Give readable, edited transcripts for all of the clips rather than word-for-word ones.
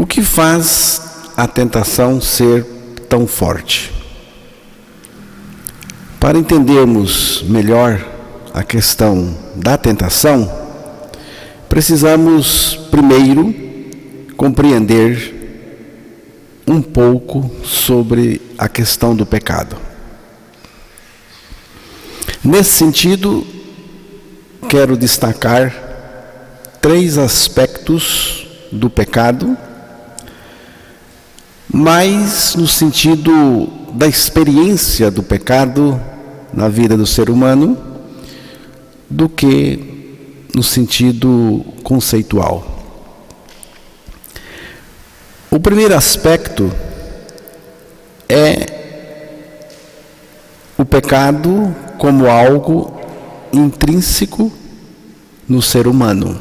O que faz a tentação ser tão forte? Para entendermos melhor a questão da tentação, precisamos primeiro compreender um pouco sobre a questão do pecado. Nesse sentido, quero destacar 3 aspectos do pecado, mais no sentido da experiência do pecado na vida do ser humano, do que no sentido conceitual. O primeiro aspecto é o pecado como algo intrínseco no ser humano.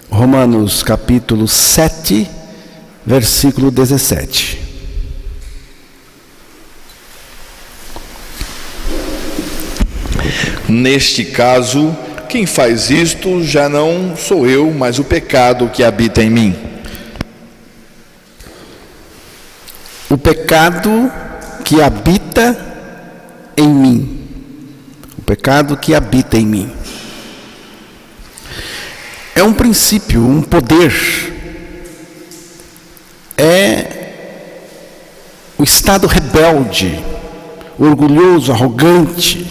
Romanos capítulo 7, versículo 17. Neste caso, quem faz isto já não sou eu, mas o pecado que habita em mim. O pecado que habita em mim. O pecado que habita em mim. É um princípio, um poder. É o estado rebelde, orgulhoso, arrogante.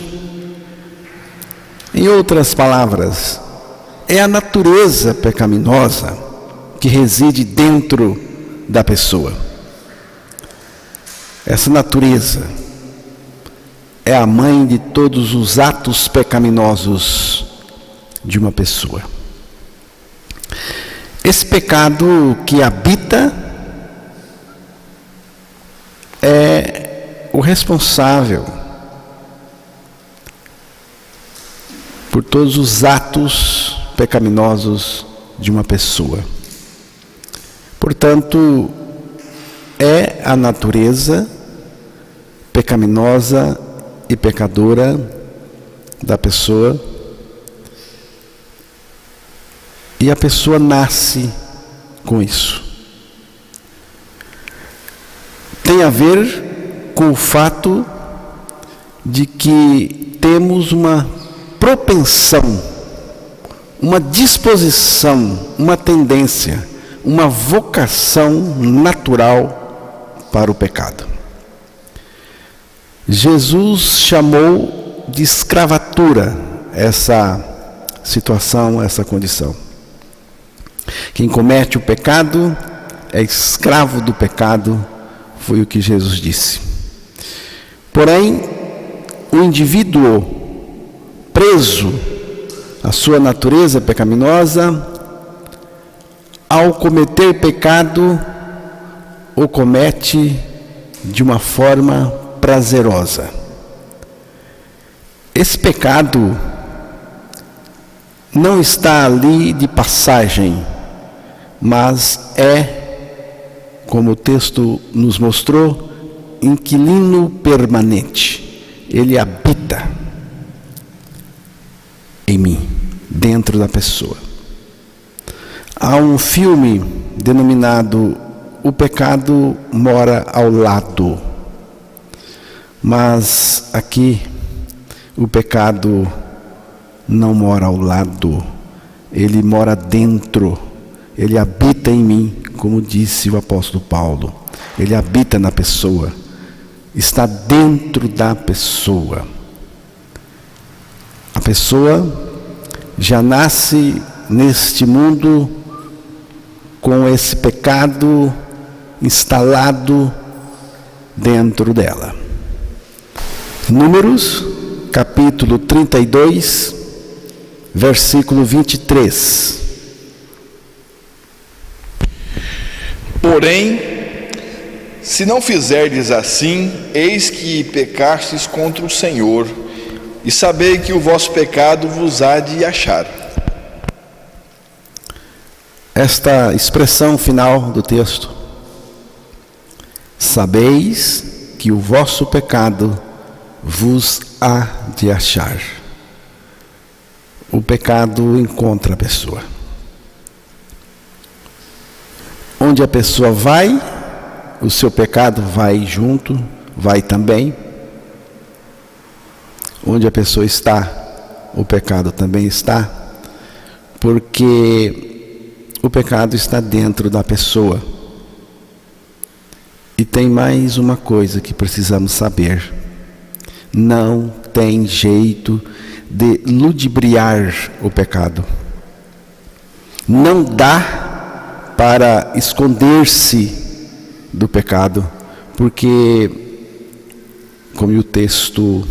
Em outras palavras, é a natureza pecaminosa que reside dentro da pessoa. Essa natureza é a mãe de todos os atos pecaminosos de uma pessoa. Esse pecado que habita é o responsável por todos os atos pecaminosos de uma pessoa. Portanto, é a natureza pecaminosa e pecadora da pessoa, e a pessoa nasce com isso. Tem a ver com o fato de que temos uma propensão, uma disposição, uma tendência, uma vocação natural para o pecado. Jesus chamou de escravatura essa situação, essa condição. Quem comete o pecado é escravo do pecado, foi o que Jesus disse. Porém, o indivíduo preso à sua natureza pecaminosa, ao cometer pecado, o comete de uma forma prazerosa. Esse pecado não está ali de passagem, mas é, como o texto nos mostrou, inquilino permanente. Ele habita em mim, dentro da pessoa. Há um filme denominado O Pecado Mora ao Lado. Mas aqui o pecado não mora ao lado, ele mora dentro, ele habita em mim, como disse o apóstolo Paulo. Ele habita na pessoa, está dentro da pessoa. A pessoa já nasce neste mundo com esse pecado instalado dentro dela. Números, capítulo 32, versículo 23. Porém, se não fizerdes assim, eis que pecastes contra o Senhor, e sabei que o vosso pecado vos há de achar. Esta expressão final do texto: sabeis que o vosso pecado vos há de achar. O pecado encontra a pessoa. Onde a pessoa vai, o seu pecado vai junto, vai também. Onde a pessoa está, o pecado também está, porque o pecado está dentro da pessoa. E tem mais uma coisa que precisamos saber: não tem jeito de ludibriar o pecado. Não dá para esconder-se do pecado, porque, como o texto,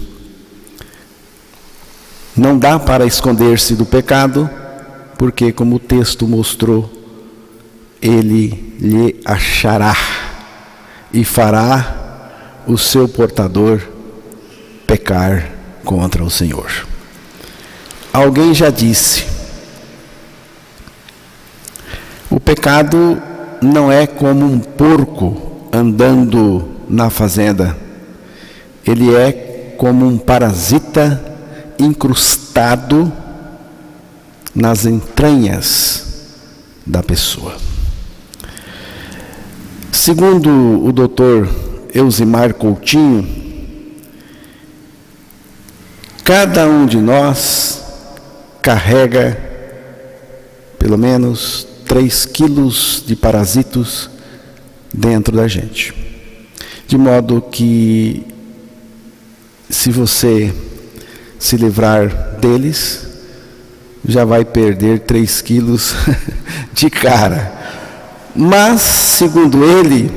não dá para esconder-se do pecado, porque, como o texto mostrou, ele lhe achará e fará o seu portador pecar contra o Senhor. Alguém já disse: o pecado não é como um porco andando na fazenda. Ele é como um parasita incrustado nas entranhas da pessoa. Segundo o Dr. Elzimar Coutinho, cada um de nós carrega pelo menos 3 quilos de parasitos dentro da gente. De modo que, se você se livrar deles, já vai perder 3 quilos de cara. Mas, segundo ele,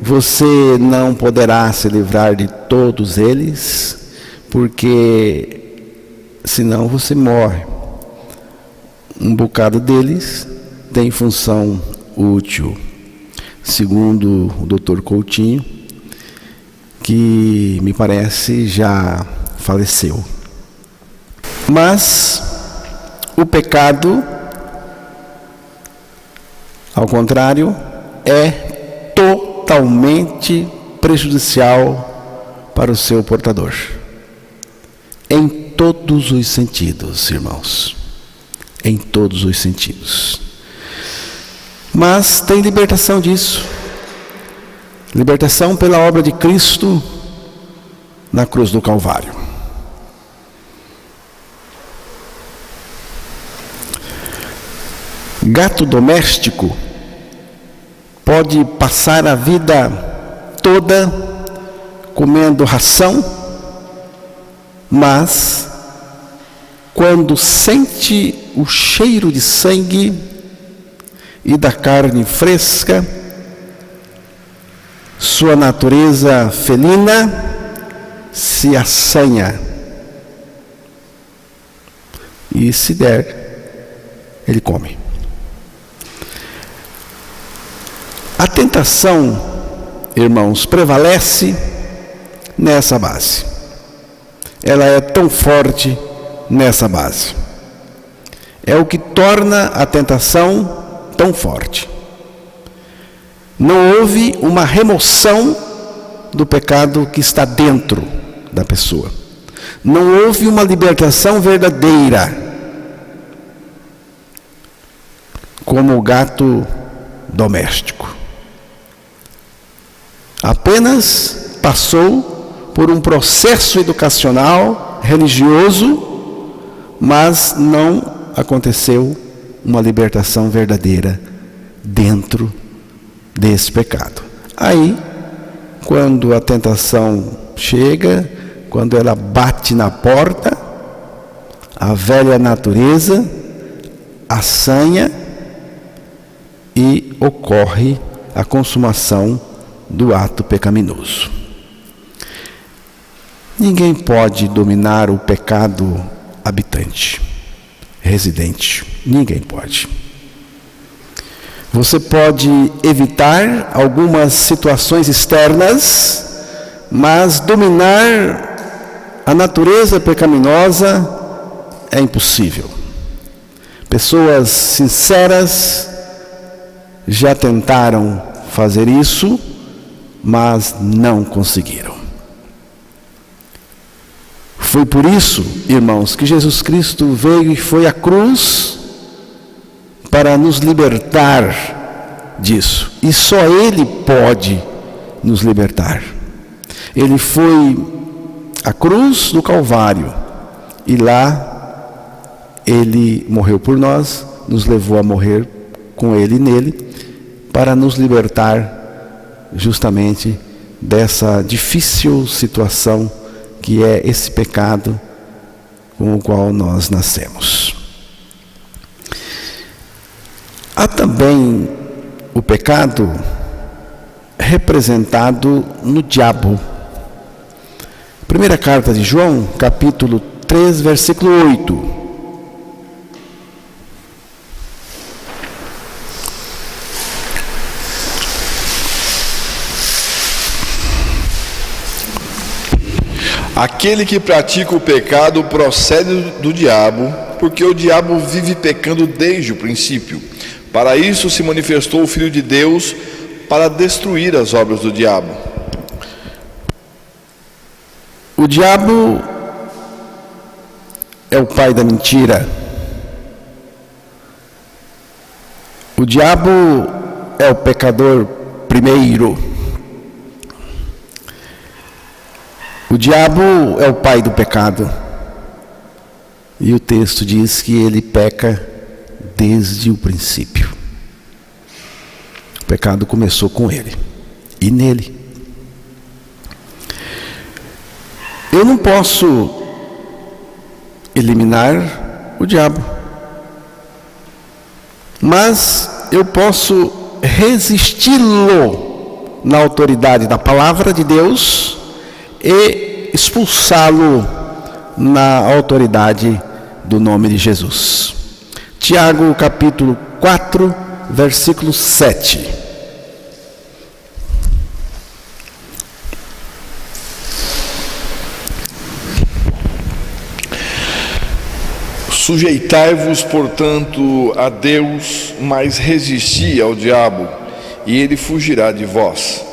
você não poderá se livrar de todos eles, porque senão você morre. Um bocado deles tem função útil, segundo o Dr. Coutinho, que me parece já faleceu. Mas o pecado, ao contrário, é totalmente prejudicial para o seu portador. Em todos os sentidos, irmãos. Em todos os sentidos. Mas tem libertação disso. Libertação pela obra de Cristo na cruz do Calvário. Gato doméstico pode passar a vida toda comendo ração, mas quando sente o cheiro de sangue e da carne fresca, sua natureza felina se assanha. E se der, ele come. A tentação, irmãos, prevalece nessa base. Ela é tão forte nessa base. É o que torna a tentação tão forte. Não houve uma remoção do pecado que está dentro da pessoa. Não houve uma libertação verdadeira, como o gato doméstico. Apenas passou por um processo educacional, religioso, mas não aconteceu uma libertação verdadeira dentro desse pecado. Aí, quando a tentação chega, quando ela bate na porta, a velha natureza assanha e ocorre a consumação do ato pecaminoso. Ninguém pode dominar o pecado habitante, residente. Ninguém pode. Você pode evitar algumas situações externas, mas dominar a natureza pecaminosa é impossível. Pessoas sinceras já tentaram fazer isso, mas não conseguiram. Foi por isso, irmãos, que Jesus Cristo veio e foi à cruz para nos libertar disso. E só Ele pode nos libertar. Ele foi à cruz do Calvário e lá Ele morreu por nós, nos levou a morrer com Ele e nele, para nos libertar justamente dessa difícil situação que é esse pecado com o qual nós nascemos. Há também o pecado representado no diabo. Primeira carta de João, capítulo 3, versículo 8. Aquele que pratica o pecado procede do diabo, porque o diabo vive pecando desde o princípio. Para isso se manifestou o Filho de Deus, para destruir as obras do diabo. O diabo é o pai da mentira. O diabo é o pecador primeiro. O diabo é o pai do pecado. E o texto diz que ele peca desde o princípio. O pecado começou com ele e nele. Eu não posso eliminar o diabo, mas eu posso resisti-lo na autoridade da palavra de Deus e expulsá-lo na autoridade do nome de Jesus. Tiago, capítulo 4, versículo 7. Sujeitai-vos, portanto, a Deus, mas resisti ao diabo, e ele fugirá de vós.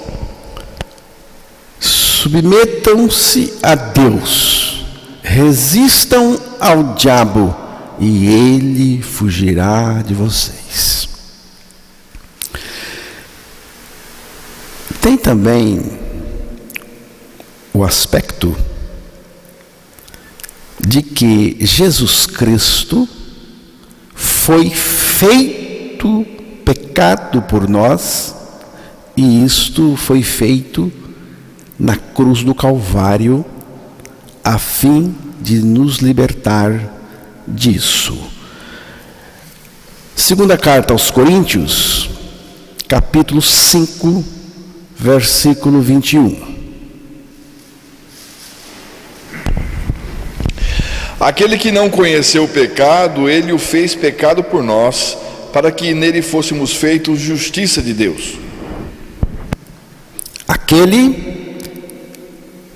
Submetam-se a Deus, resistam ao diabo, e ele fugirá de vocês. Tem também o aspecto de que Jesus Cristo foi feito pecado por nós, e isto foi feito na cruz do Calvário, a fim de nos libertar disso. Segunda carta aos Coríntios, capítulo 5, versículo 21. Aquele que não conheceu o pecado, ele o fez pecado por nós, para que nele fôssemos feitos justiça de Deus. Aquele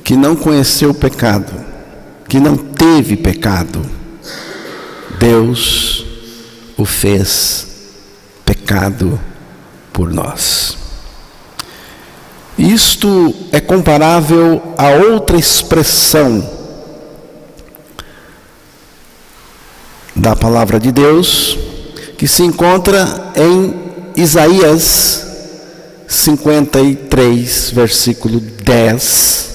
que não conheceu o pecado, que não teve pecado, Deus o fez pecado por nós. Isto é comparável a outra expressão da palavra de Deus, que se encontra em Isaías 53, versículo 10.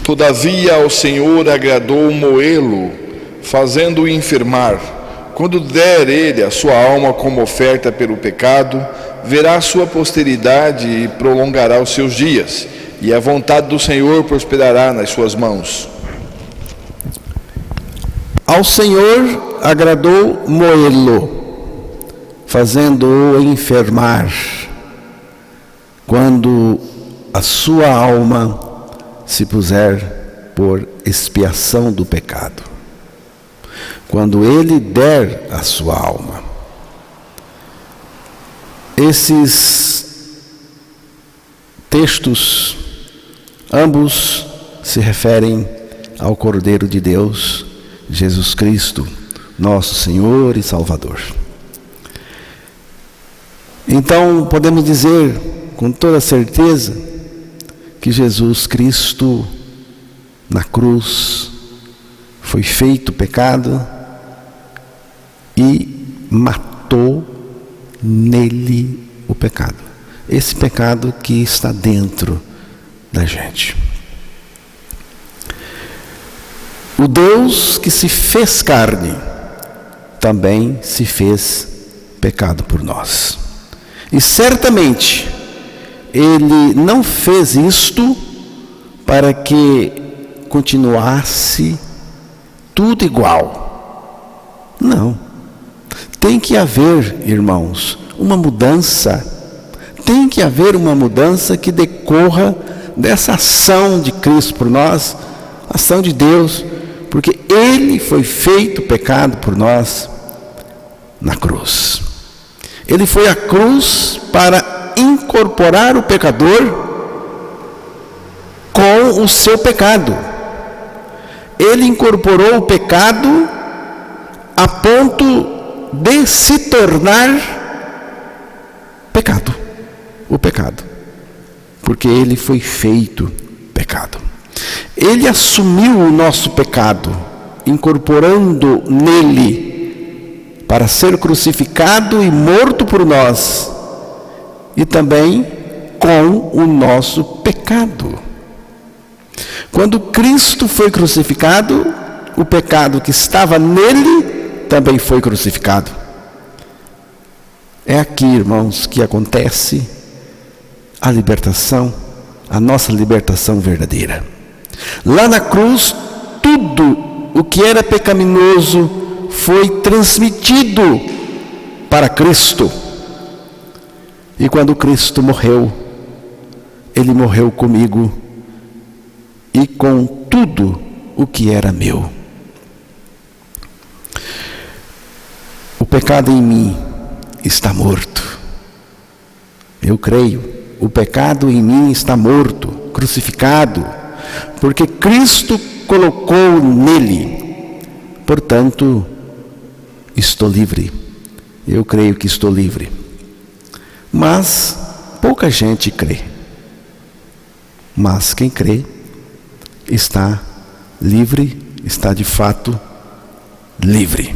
Todavia ao Senhor agradou moê-lo, fazendo-o enfermar. Quando der ele a sua alma como oferta pelo pecado, verá a sua posteridade e prolongará os seus dias, e a vontade do Senhor prosperará nas suas mãos. Ao Senhor agradou moê-lo, fazendo-o enfermar, quando a sua alma se puser por expiação do pecado. Quando ele der a sua alma. Esses textos, ambos se referem ao Cordeiro de Deus, Jesus Cristo, nosso Senhor e Salvador. Então, podemos dizer com toda certeza que Jesus Cristo, na cruz, foi feito pecado e matou nele o pecado. Esse pecado que está dentro da gente. O Deus que se fez carne também se fez pecado por nós. E certamente Ele não fez isto para que continuasse tudo igual. Não. Tem que haver, irmãos, uma mudança. Tem que haver uma mudança que decorra dessa ação de Cristo por nós, ação de Deus, porque Ele foi feito pecado por nós na cruz. Ele foi à cruz para incorporar o pecador com o seu pecado. Ele incorporou o pecado a ponto de se tornar pecado. O pecado. Porque Ele foi feito pecado. Ele assumiu o nosso pecado, incorporando nele para ser crucificado e morto por nós, e também com o nosso pecado. Quando Cristo foi crucificado, o pecado que estava nele também foi crucificado. É aqui, irmãos, que acontece a libertação, a nossa libertação verdadeira. Lá na cruz, tudo o que era pecaminoso foi transmitido para Cristo. E quando Cristo morreu, Ele morreu comigo e com tudo o que era meu. O pecado em mim está morto. Eu creio. O pecado em mim está morto, crucificado, porque Cristo colocou nele. Portanto, estou livre. Eu creio que estou livre. Mas pouca gente crê. Mas quem crê está livre, está de fato livre.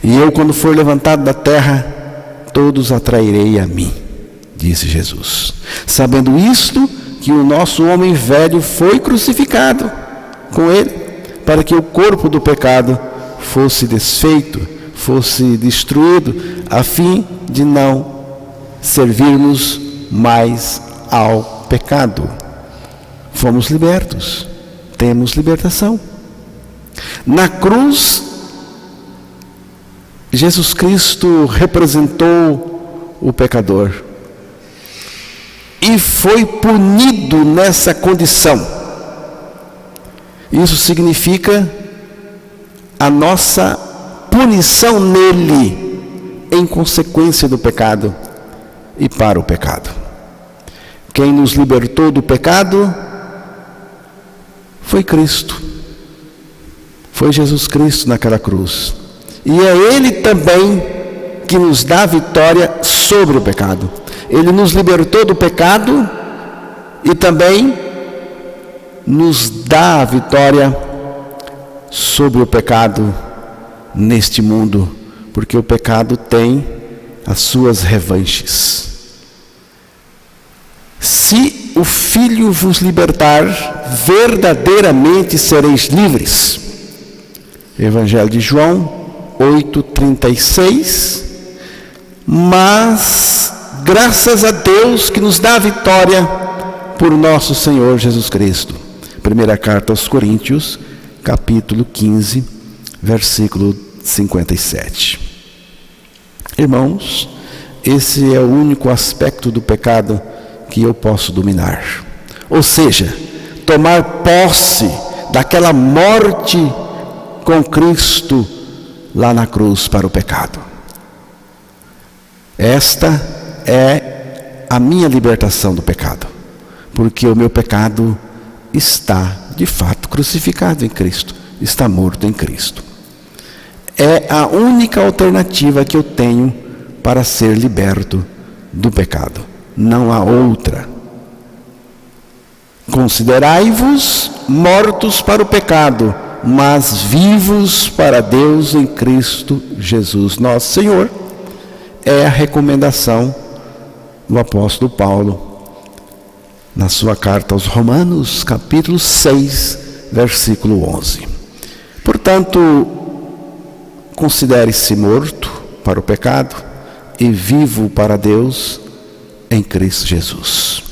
E eu, quando for levantado da terra, todos atrairei a mim, disse Jesus. Sabendo isto, que o nosso homem velho foi crucificado com Ele, para que o corpo do pecado fosse desfeito, fosse destruído, a fim de não servirmos mais ao pecado. Fomos libertos, temos libertação. Na cruz, Jesus Cristo representou o pecador e foi punido nessa condição. Isso significa a nossa punição nele, em consequência do pecado e para o pecado. Quem nos libertou do pecado foi Cristo. Foi Jesus Cristo naquela cruz. E é Ele também que nos dá vitória sobre o pecado. Ele nos libertou do pecado e também nos dá a vitória sobre o pecado neste mundo, porque o pecado tem as suas revanches. Se o Filho vos libertar, verdadeiramente sereis livres. Evangelho de João 8:36. Mas graças a Deus que nos dá a vitória por nosso Senhor Jesus Cristo. Primeira carta aos Coríntios, capítulo 15, versículo 57. Irmãos, esse é o único aspecto do pecado que eu posso dominar. Ou seja, tomar posse daquela morte com Cristo lá na cruz para o pecado. Esta é a minha libertação do pecado, porque o meu pecado está de fato crucificado em Cristo, está morto em Cristo. É a única alternativa que eu tenho para ser liberto do pecado. Não há outra. Considerai-vos mortos para o pecado, mas vivos para Deus em Cristo Jesus, nosso Senhor. É a recomendação do apóstolo Paulo na sua carta aos Romanos, capítulo 6, versículo 11. Portanto, considere-se morto para o pecado e vivo para Deus em Cristo Jesus.